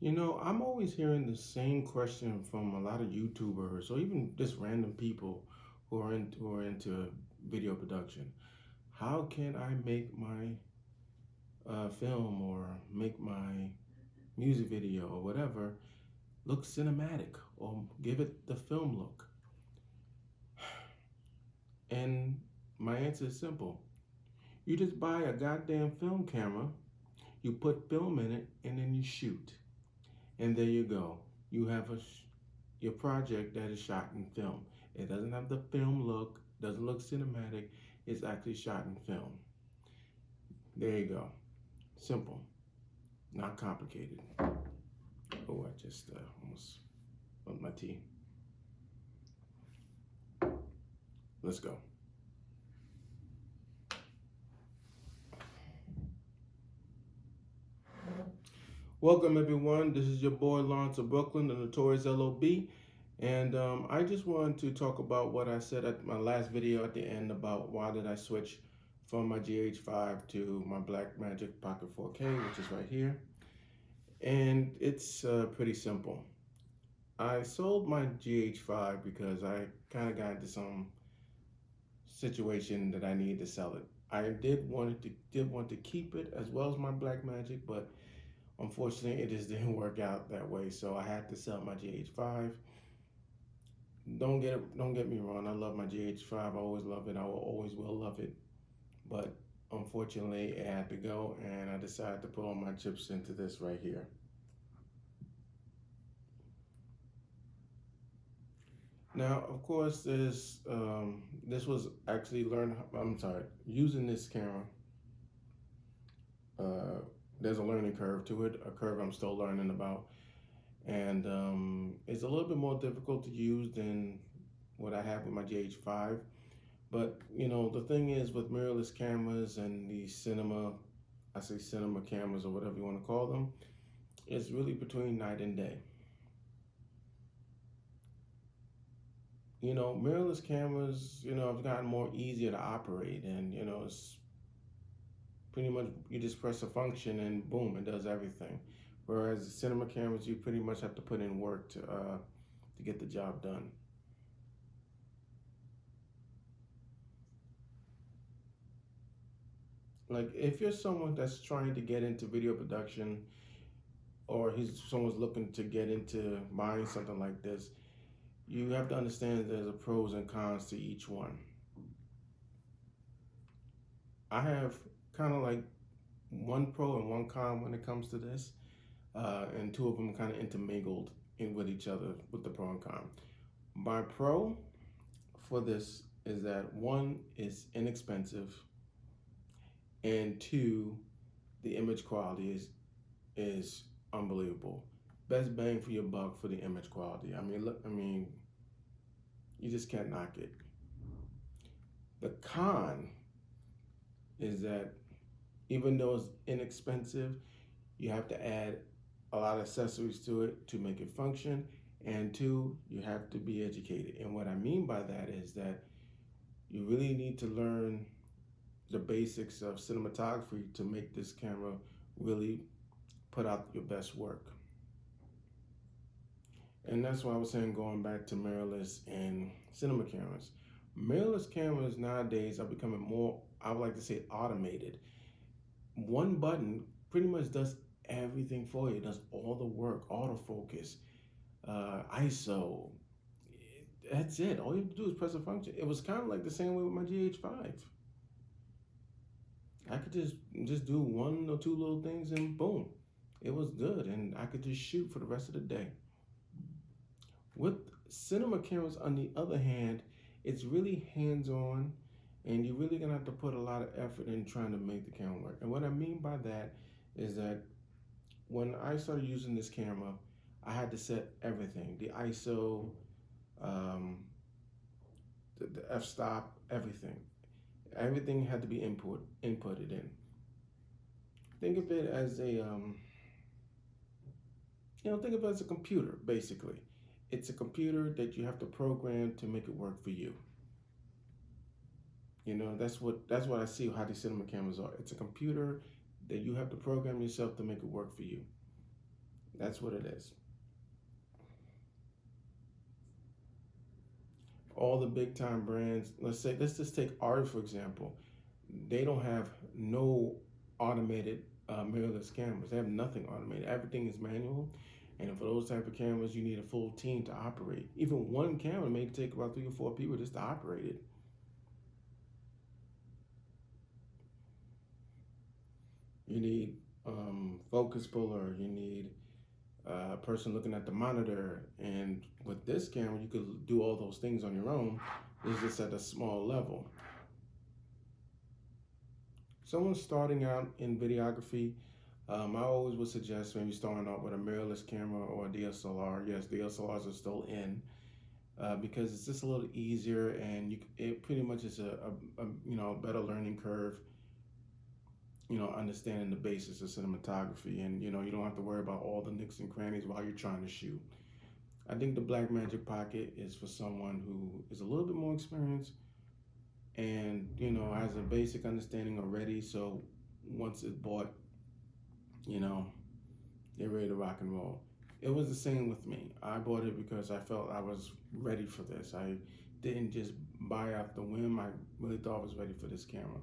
I'm always hearing the same question from a lot of YouTubers or even just random people who are into video production. How can I make my film or make my music video or whatever look cinematic or give it the film look? And my answer is simple. You just buy a goddamn film camera, you put film in it, and then you shoot. And there you go. You have your project that is shot in film. It doesn't have the film look, doesn't look cinematic. It's actually shot in film. There you go. Simple, not complicated. Oh, I just almost bumped my tea. Let's go. Welcome, everyone. This is your boy Lawrence of Brooklyn, the Notorious LOB. And I just wanted to talk about what I said at my last video at the end about why did I switch from my GH5 to my Blackmagic Pocket 4K, which is right here. And it's pretty simple. I sold my GH5 because I kind of got into some situation that I needed to sell it. I did want to keep it as well as my Blackmagic, but unfortunately, it just didn't work out that way. So I had to sell my GH5. Don't get me wrong. I love my GH5. I always love it. I will always will love it. But unfortunately, it had to go, and I decided to put all my chips into this right here. Now, of course, this was actually learned. I'm sorry, using this camera. There's a learning curve to it, a curve I'm still learning about, and it's a little bit more difficult to use than what I have with my GH5. But the thing is with mirrorless cameras and the I say cinema cameras or whatever you want to call them, it's really between night and day. Mirrorless cameras, have gotten more easier to operate, and it's pretty much you just press a function and boom, it does everything. Whereas the cinema cameras, you pretty much have to put in work to get the job done. Like if you're someone that's trying to get into video production, or someone's looking to get into buying something like this, you have to understand that there's a pros and cons to each one. I have kind of like one pro and one con when it comes to this, and two of them kind of intermingled in with each other with the pro and con. My pro for this is that one is inexpensive, and two, the image quality is unbelievable. Best bang for your buck for the image quality. You just can't knock it. The con is that even though it's inexpensive, you have to add a lot of accessories to it to make it function. And two, you have to be educated. And what I mean by that is that you really need to learn the basics of cinematography to make this camera really put out your best work. And that's why I was saying going back to mirrorless and cinema cameras. Mirrorless cameras nowadays are becoming more, I would like to say, automated. One button pretty much does everything for you. It does all the work, autofocus, ISO. That's it. All you have to do is press a function. It was kind of like the same way with my GH5. I could just do one or two little things and boom, it was good, and I could just shoot for the rest of the day. With cinema cameras, on the other hand, it's really hands-on, and you're really gonna have to put a lot of effort in trying to make the camera work. And what I mean by that is that when I started using this camera, I had to set everything, the ISO, the f-stop, everything. Everything had to be inputted in. Think of it as think of it as a computer, basically. It's a computer that you have to program to make it work for you. That's what I see how these cinema cameras are. It's a computer that you have to program yourself to make it work for you. That's what it is. All the big time brands, let's just take Ari for example. They don't have no automated mirrorless cameras. They have nothing automated. Everything is manual. And for those type of cameras, you need a full team to operate. Even one camera may take about 3 or 4 people just to operate it. You need focus puller. You need a person looking at the monitor. And with this camera, you could do all those things on your own. It's just at a small level. Someone starting out in videography, I always would suggest maybe starting out with a mirrorless camera or a DSLR. Yes, DSLRs are still in because it's just a little easier, and it pretty much is a better learning curve. Understanding the basics of cinematography, and you don't have to worry about all the nicks and crannies while you're trying to shoot. I think the Blackmagic Pocket is for someone who is a little bit more experienced and has a basic understanding already. So once it's bought, you know they're ready to rock and roll. It was the same with me. I bought it because I felt I was ready for this. I didn't just buy off the whim. I really thought I was ready for this camera.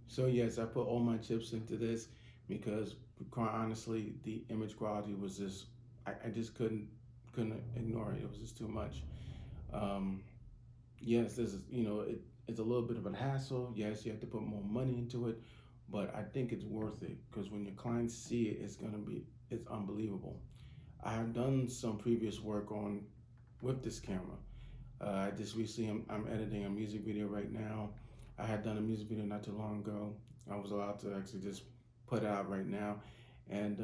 So yes, I put all my chips into this because, quite honestly, the image quality was just I just couldn't ignore it. It was just too much. Um, yes, this is it's a little bit of a hassle. Yes, you have to put more money into it, but I think it's worth it because when your clients see it, it's unbelievable. I have done some previous work on with this camera. I just recently I'm editing a music video right now. I had done a music video not too long ago. I was allowed to actually just put it out right now, and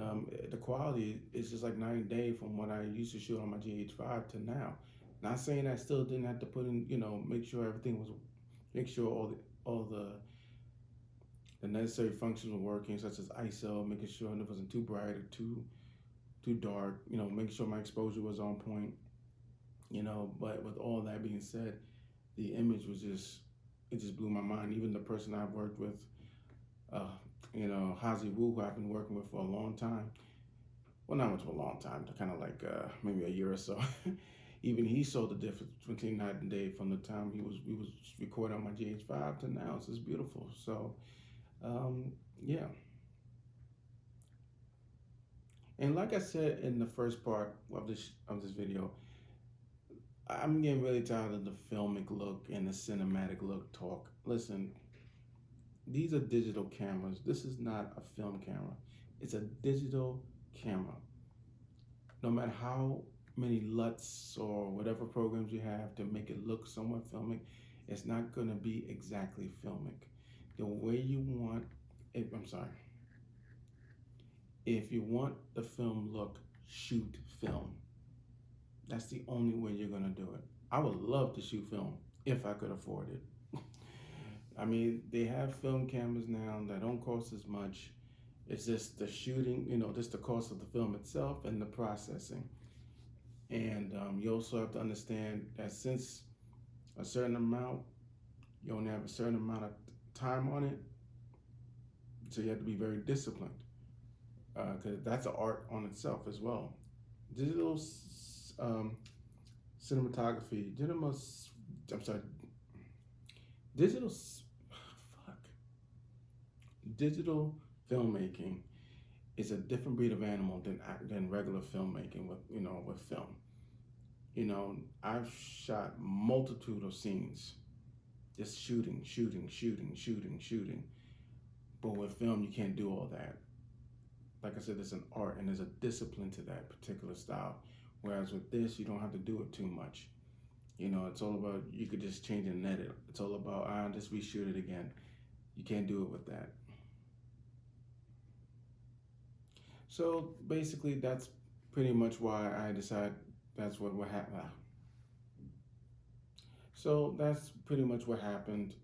the quality is just like night and day from what I used to shoot on my GH5 to now. Not saying I still didn't have to put in, make sure everything was, make sure all the necessary functions were working, such as ISO, making sure it wasn't too bright or too dark. Making sure my exposure was on point. But with all that being said, the image was just it just blew my mind. Even the person I've worked with, uh, Hazi Wu, who I've been working with for a long time. Well, not much of a long time, kind of like maybe a year or so. Even he saw the difference between night and day from the time we was recording on my GH5 to now. It's just beautiful. So yeah, and like I said in the first part of this video, I'm getting really tired of the filmic look and the cinematic look talk. Listen, these are digital cameras. This is not a film camera. It's a digital camera. No matter how many LUTs or whatever programs you have to make it look somewhat filmic, it's not going to be exactly filmic. The way you want it, I'm sorry. If you want the film look, shoot film. That's the only way you're going to do it. I would love to shoot film if I could afford it. I mean, they have film cameras now that don't cost as much. It's just the shooting, just the cost of the film itself and the processing. And you also have to understand that since a certain amount, you only have a certain amount of time on it, so you have to be very disciplined because that's an art on itself as well. Digital cinematography, I'm sorry, digital, fuck, digital filmmaking is a different breed of animal than regular filmmaking with film. I've shot multitude of scenes, just shooting. But with film, you can't do all that. Like I said, it's an art and there's a discipline to that particular style. Whereas with this, you don't have to do it too much. It's all about you could just change and edit. It's all about just reshoot it again. You can't do it with that. So basically, that's pretty much why I decided that's what happened. So that's pretty much what happened.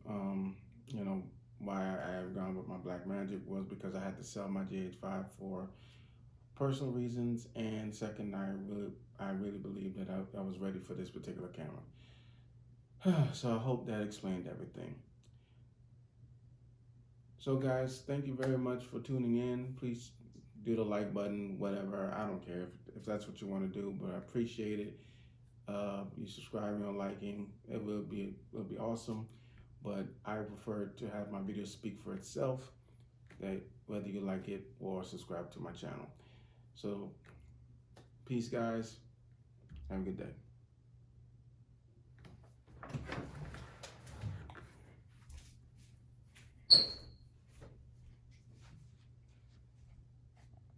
Why I have gone with my Blackmagic was because I had to sell my GH5 for personal reasons, and second, I really believe that I was ready for this particular camera. So I hope that explained everything. So So guys, thank you very much for tuning in. Please do the like button, whatever. I don't care if that's what you want to do, but I appreciate it. You subscribing or liking, it will be awesome. But I prefer to have my video speak for itself, that whether you like it or subscribe to my channel. So peace guys, have a good day.